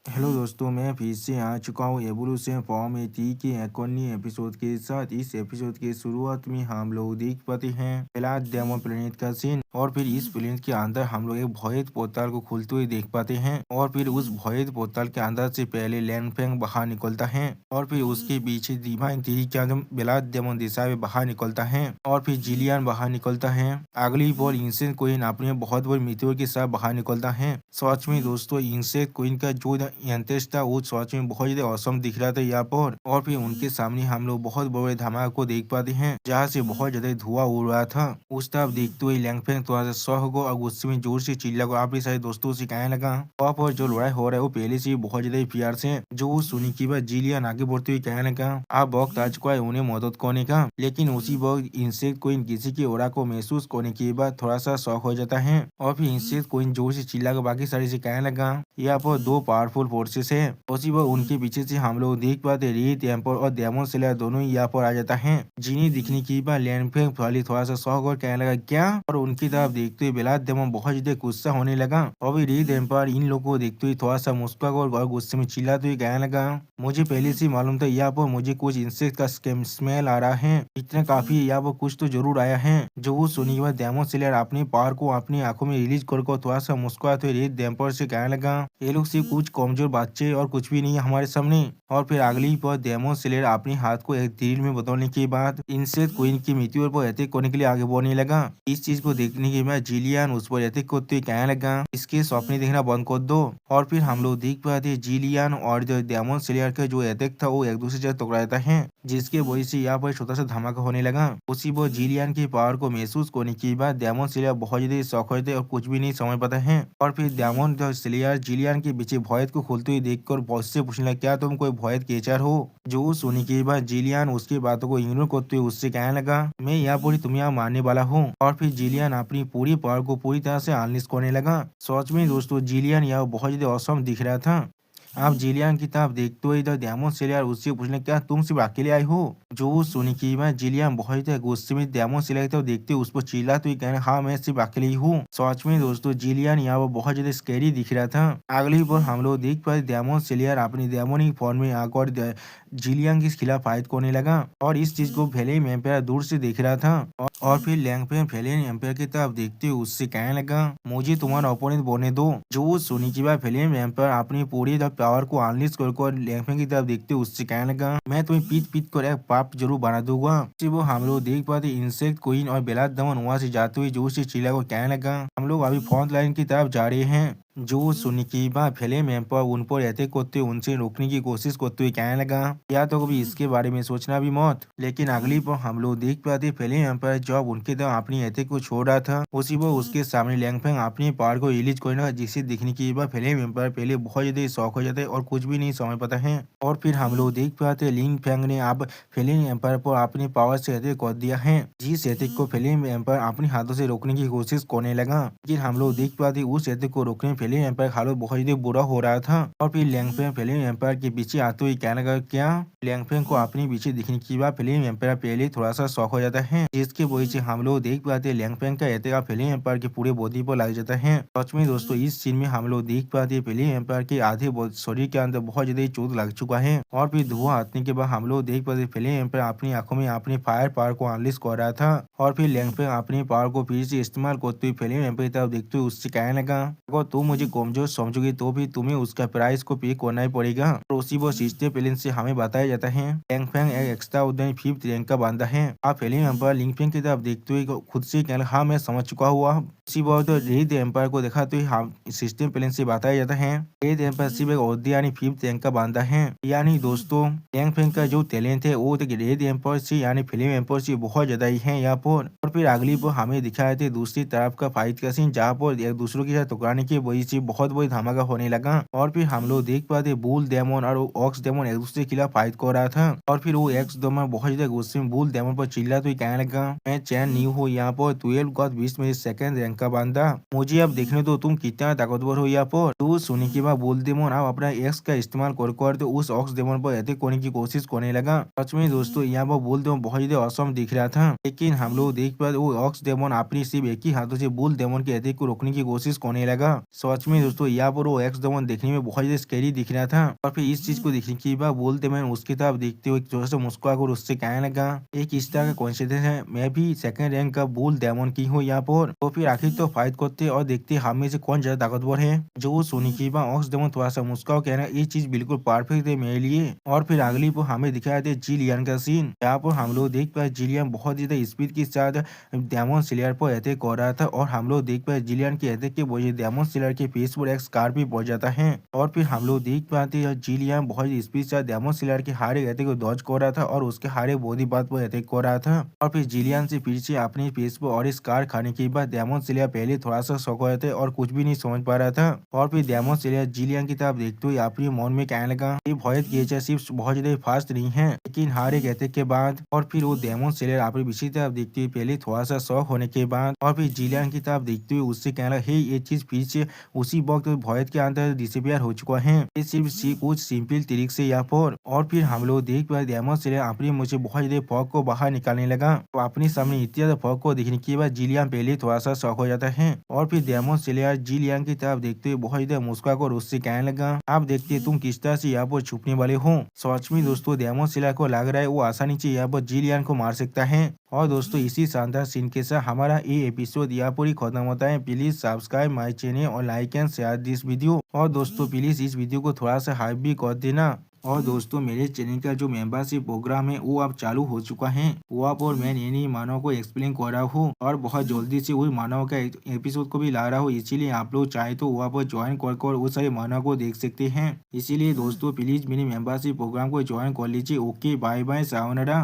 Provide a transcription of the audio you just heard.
Hello दोस्तों, मैं फिर से आ चुका हूँ एवोल्यूशन फॉर्म 80 के 51वें एपिसोड के साथ। इस एपिसोड के शुरुआत में हम लोग देख पाते हैं ब्लैक डेमन प्लेनेट का सीन, और फिर इस प्लेनेट के अंदर हम लोग एक भयद पोर्टल को खुलते हुए देख पाते हैं। और फिर उस भयद पोर्टल के अंदर से पहले लैंगफैंग बाहर निकलता है, और फिर उसके पीछे डिवाइन थ्री के अंदर ब्लैक डेमन दिशा में बाहर निकलता है, और फिर जिलियन बाहर निकलता है। अगली बार इंसेंट क्वीन अपने बहुत बड़ी मित्रों के साथ बाहर निकलता है। सच में दोस्तों, इंसेक्ट क्वीन का जो एंट्रेंस था वो सच में बहुत ज्यादा औसम दिख रहा था यहाँ पर। और फिर उनके सामने हम लोग बहुत बड़े धमाके को देख पाते हैं, जहाँ से बहुत ज्यादा धुआं उड़ रहा था। उस तरफ देखते हुए लैंगफैंग थोड़ा सा शौक को और गुस्से में जोर से चिल्ला को अपने सारे दोस्तों से कहने लगा। वहाँ पर जो लड़ाई हो रहा है वो पहले से ही बहुत ज्यादा प्यार से, जो सुनी की बात जिलियन आगे बढ़ते हुए कहने लगा, अब वक्त आ चुका है उन्हें मदद करने का। लेकिन उसी वक्त इंसेक्ट क्वीन किसी की ओरा को महसूस करने के बाद थोड़ा सा शौक हो जाता है, और फिर इंसेक्ट क्वीन जोर से चिल्ला कर बाकी सारे से कहने लगा, यहाँ पर दो पावरफुल फोर्सेस है। उसी वक्त उनके पीछे से हम लोग देख पाते रेड एम्पर और डेमन स्लेयर दोनों ही यहाँ पर आ जाता है। जिन्हें दिखने की बात लैंडफैंग वाली थोड़ा सा शौक और कहने लगा क्या, और उनकी तरफ देखते हुए ब्लैक डेमन बहुत ज्यादा गुस्सा होने लगा। और भी रेड एम्पर इन लोगों को देखते हुए थोड़ा सा मुस्कुरा और गुस्से में चिल्लाते हुए कहने लगा, मुझे पहले से ही मालूम था यहाँ पर मुझे कुछ इंसेक्ट का स्मेल आ रहा है। इतना काफी है, यहाँ पर कुछ तो जरूर आया है। जो वो सुनी के बाद डेमन स्लेयर अपने पावर को अपनी आंखों में रिलीज कर थोड़ा सा मुस्कुराते हुए रेड डेम्पर से कहने लगा, ये लोग सिर्फ कुछ कमजोर बच्चे और कुछ भी नहीं है हमारे सामने। और फिर अगली पर डेमन स्लेयर अपने हाथ को एक तीर में बदलने के बाद इंसेक्ट क्वीन की मृत्यु पर अटैक करने के लिए आगे बढ़ने लगा। इस चीज को देखने के बाद जिलियन उस पर अटैक करते हुए कहने लगा, इसके सपने देखना बंद कर दो। और फिर हम लोग देख पाते जिलियन और जो डेमन स्लेयर का जो अटैक था वो एक दूसरे से टकराता है, जिसके वजह से यहाँ पर छोटा सा धमाका होने लगा। उसी पर जिलियन की पावर को महसूस करने के बाद डेमन स्लेयर बहुत ज्यादा शौक होते और कुछ भी नहीं समझ पाता है। और फिर डेमन स्लेयर जिलियन के पीछे भॉयत को खोलते हुए देखकर बॉस से पूछने लगा, क्या तुम कोई भॉयत केचर हो। जो सुनने के बाद जिलियन उसकी बातों को इग्नोर करते हुए उससे कहने लगा, मैं यहाँ पूरी तुम्हें यहाँ मारने वाला हूँ। और फिर जिलियन अपनी पूरी पावर को पूरी तरह से अनलिश करने लगा। सच में दोस्तों, जिलियन यहाँ बहुत ज्यादा औसम दिख रहा था। आप जिलियन की तरफ देखते हुए इधर डेमन स्लेयर उससे पूछने, क्या तुम सिर्फ अकेले आई हो। जो सुनी की मैं जिलियन बहुत ही गुस्से में डेमन स्लेयर की तरफ देखते हुए उस पर चिल्लाते हुए कहने, हाँ मैं सिर्फ अकेले ही हूँ। सच में दोस्तों, जिलियन यहाँ पर बहुत ज्यादा स्कैरी दिख रहा था। अगली बार हम लोग देख पाए डेमन स्लेयर अपनी डेमोनिक फॉर्म में आकर जिलियन के खिलाफ फाइट करने लगा, और इस चीज को फेलियन एम्पायर दूर से देख रहा था। और फिर लैंगफैंग फेलियन एम्पायर की तरफ देखते हुए उससे कहने लगा, मुझे तुम्हारा ओपोनेंट बनने दो। जो सुनी की बात फेलियन एम्पायर अपनी पूरी पावर को अनलिश कर लैंगफैंग की तरफ देखते हुए उससे कहने लगा, मैं तुम्हें पीट पीट कर एक पाप जरूर बना दूंगा। वो हम लोग देख पाते इंसेक्ट क्वीन और ब्लैक डेमन वहां से जाते हुए जोर से चिल्ला को कहने लगा, हम लोग अभी फ्रंट लाइन की तरफ जा रहे हैं। जो सुनी की बात फेलियन एम्पायर उन पर अटैक करते हुए उनसे रोकने की कोशिश करते हुए कहने लगा, या तो कभी इसके बारे में सोचना भी मत। लेकिन अगली पर हम लोग देख पाते फेलियन एम्पायर जब उनके तरफ अपनी अटैक को छोड़ रहा था, उसी पर उसके सामने लैंगफैंग अपनी पावर को रिलीज करने लगा, जिसे दिखने के बाद फेलियन एम्पायर पहले बहुत ज्यादा शौक हो जाता है और कुछ भी नहीं समझ पाता है। और फिर हम लोग देख पाते लिंग फैंग ने अब फेलियन एम्पायर पर अपनी पावर से अटैक कर दिया है, जिस अटैक को फेलियन एम्पायर अपने हाथों से रोकने की कोशिश करने लगा। लेकिन हम लोग देख पाते उस अटैक को रोकने में फेलियन एम्पायर हालत बहुत ज्यादा बुरा हो रहा था। और फिर लैंगफैंग फेलियन एम्पायर के पीछे आते हुए कहने लगा, क्या। लैंगफैंग को अपने पीछे दिखने की बाद फेलियन एम्पायर पहले थोड़ा सा शौक हो जाता है, जिसके वजह से हम लोग देख पाते लैंगफैंग का अटैक फेलियन एम्पायर के पूरे बॉडी पर लग जाता है। सच में दोस्तों, इस सीन में हम लोग देख पाते फेलियन एम्पायर के आधे शरीर के अंदर बहुत ज्यादा चोट लग चुका है। और फिर धुआं आने के बाद हम लोग देख पाते फेलियन एम्पायर अपनी आंखों में अपने फायर पावर को अनलिश कर रहा था। और फिर लैंगफैंग अपनी पावर को फिर से इस्तेमाल करते हुए फेलियन एम्पायर की तरफ देखते हुए उससे कहने लगा, अगर तुम मुझे कमजोर समझोगे तो भी तुम्हें उसका प्राइस को पे करना ही पड़ेगा। और उसी वो सिस्टर प्लेन से हमें बताया जाता है लैंगफैंग एक एक्स्ट्रा उद्यमी 5th रैंक का बंदा है। आप फेलियन एम्पायर लिंगफैंग की तरफ देखते हुए खुद से कहना, हाँ मैं समझ चुका हुआ। उसी बात तो रेड एम्पायर को देखा तो हम सिस्टम प्लेन से बताया जाता है रेड एम्पायर सिर्फ एक औहदे यानी 5th रैंक का बंदा है। यानी दोस्तों, लैंगफैंग का जो टैलेंट है वो रेड एम्पायर से यानी फेलियन एम्पायर से बहुत ज्यादा ही है यहाँ पर। और फिर अगली पर हमें दिखाए थे दूसरी तरफ का फाइट का सीन, जहाँ पर एक दूसरों के साथ टकराने की वजह से बहुत बड़ी धमाका होने लगा। और फिर हम लोग देख पाते बुल डेमन और ऑक्स डेमन एक दूसरे के खिलाफ फाइट कर रहा था। और फिर वो एक्स डेमन बहुत ज्यादा गुस्से में बुल डेमन पर चिल्ला तो कहने लगा, मैं चैन नहीं हूँ यहाँ पर 12 गॉड 20 में 2nd रैंक का बंदा, मुझे अब देखने दो तुम कितना ताकतवर हो यहाँ पर। तो सुनी के बाद बुल डेमन अब अपना एक्स का इस्तेमाल कर तो उस ऑक्स डेमन पर अटैक करने की कोशिश करने लगा। सच में दोस्तों, यहाँ पर बुल डेमन बहुत ज्यादा औसम दिख रहा था। लेकिन हम लोग देख पाते वो ऑक्स डेमन अपनी सिर्फ एक ही हाथों से बुल डेमन के अटैक को रोकने की कोशिश करने लगा। सच में दोस्तों यहाँ पर वो एक्स डेमन देखने में बहुत ज्यादा स्कैरी दिख रहा था। और फिर इस चीज को देखने के बाद बोलते मैं उसकी तरफ देखते हुए थोड़ा सा मुस्कुरा कर उससे कहने लगा, एक इस तरह का कॉन्सिडेंस है, मैं भी सेकंड रैंक का बुल डेमन की हूँ यहाँ पर। तो फिर आखिर तो फाइट करते और देखते हम में से कौन ज्यादा ताकतवर है। जो वो सुनी के बाद ऑक्स डेमन थोड़ा सा मुस्कुरा कहना, ये चीज बिल्कुल परफेक्ट है मेरे लिए। और फिर अगली पर हमें दिखाया था जिलियन का सीन। यहाँ पर हम लोग देख पाए जिलियन बहुत ज्यादा स्पीड के साथ डेमन स्लेयर पर अटैक कर रहा था। और हम लोग देख पाए जिलियन के अटैक के वजह डेमन स्लेयर के फेस पर एक स्कार भी पड़ जाता है। और फिर हम लोग देख पाते हैं जिलियन बहुत स्पीड से डेमन स्लेयर के हारे अटैक को डॉज कर रहा था और उसके हारे बॉडी पार्ट पर अटैक कर रहा था। और फिर जिलियन से फिर से अपने फेस पर और स्कार खाने के बाद डेमन स्लेयर पहले थोड़ा सा शॉक हो रहे थे और कुछ भी नहीं समझ पा रहा था। और फिर डेमन स्लेयर जिलियन की तरफ देखते हुए अपने मन में कहने लगा, ये भयत गेचर सिर्फ बहुत ज्यादा फास्ट नहीं है लेकिन हार एक अटैक के बाद। और फिर वो डेमन स्लेयर अपनी पीछे तरफ देखते हुए पहले थोड़ा सा शॉक होने के बाद और फिर जिलियन की तरफ देखते हुए उससे कहना, हे ये चीज फिर से उसी वक्त भयत के अंदर डिसअपियर हो चुका है, ये सिर्फ कुछ सिंपल ट्रिक से यहाँ पर। और फिर हम लोग देख पाए डेमन स्लेयर अपने मुझे बहुत ज्यादा फॉग को बाहर निकालने लगा। तो अपने सामने इतनी ज्यादा फॉग को देखने के बाद जिलियन पहले थोड़ा सा शॉक हो जाता है। और फिर डेमन स्लेयर जिलियन की तरफ देखते हुए बहुत ज्यादा मुस्कुरा कर उससे कहने लगा, आप देखते तुम किस तरह से यहाँ पर छुपने वाले हो। सच में दोस्तों डेमन स्लेयर को लग रहा है वो आसानी से यहाँ पर जिलियन को मार सकता है। और दोस्तों इसी शानदार सीन के साथ हमारा ये एपिसोड यहाँ पर ही खत्म होता है। प्लीज सब्सक्राइब माय चैनल और like and share this video. और दोस्तों प्लीज इस वीडियो को थोड़ा सा हाइप भी कर देना। और दोस्तों मेरे चैनल का जो मेंबरशिप प्रोग्राम है वो अब चालू हो चुका है। वो आप और मैं नई मानव को एक्सप्लेन कर रहा हूँ और बहुत जल्दी से वही मानव का एपिसोड को भी ला रहा हूँ। इसीलिए आप लोग चाहे तो वो आप ज्वाइन कर वो सारे मानव को देख सकते हैं। इसीलिए दोस्तों प्लीज मेरी मेंबरशिप प्रोग्राम को ज्वाइन कर लीजिए। Okay bye bye sayonara.